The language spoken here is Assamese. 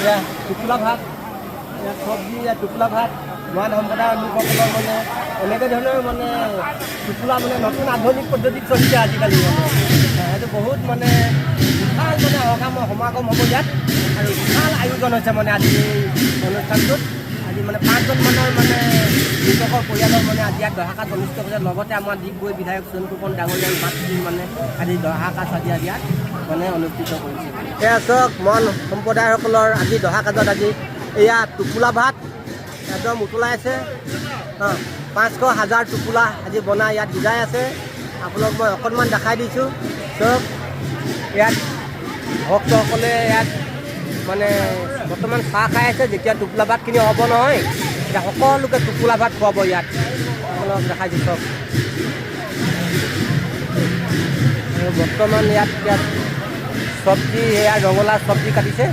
এয়া টোপোলা ভাত, ইয়াত চব্জি, ইয়াত টোপোলা ভাত, মৰাণ সম্প্ৰদায়ৰ লোকসকলৰ মানে এনেকৈ ধৰণৰ মানে টোপোলা মানে নতুন আধুনিক পদ্ধতিত চলিছে আজিকালি মানে সেইটো বহুত মানে বিশাল মানে সমাগম হ'ব ইয়াত আৰু বিশাল আয়োজন হৈছে মানে আজি এই অনুষ্ঠানটোত। আজি মানে 5জন মানৰ মানে কৃষকৰ পৰিয়ালৰ মানে আজি ইয়াত দহাকাজ অনুষ্ঠিত হৈছে। লগতে আমাৰ ডিগবৈ বিধায়ক চনু ফুকন ডাঙৰীয়াৰ মাত মানে আজি দহাকাজ আজি ইয়াত মানে অনুষ্ঠিত কৰিছে। সেয়া চাওক মৰাণ সম্প্ৰদায়সকলৰ আজি দহাকাজত আজি এয়া টোপোলা ভাত একদম উতলাই আছে। 500,000 টোপোলা আজি বনাই ইয়াত সিজাই আছে। আপোনালোক মই অকণমান দেখাই দিছোঁ। চব ইয়াত ভক্তসকলে ইয়াত মানে বৰ্তমান চাহ খাই আছে। যেতিয়া টোপোলা ভাতখিনি হ'ব নহয় এতিয়া সকলোকে টোপোলা ভাত খুৱাব ইয়াত। আপোনালোকক দেখাই দিছোঁ চব। আৰু বৰ্তমান ইয়াত চব্জি সেয়া ৰঙালাও চব্জি কাটিছে।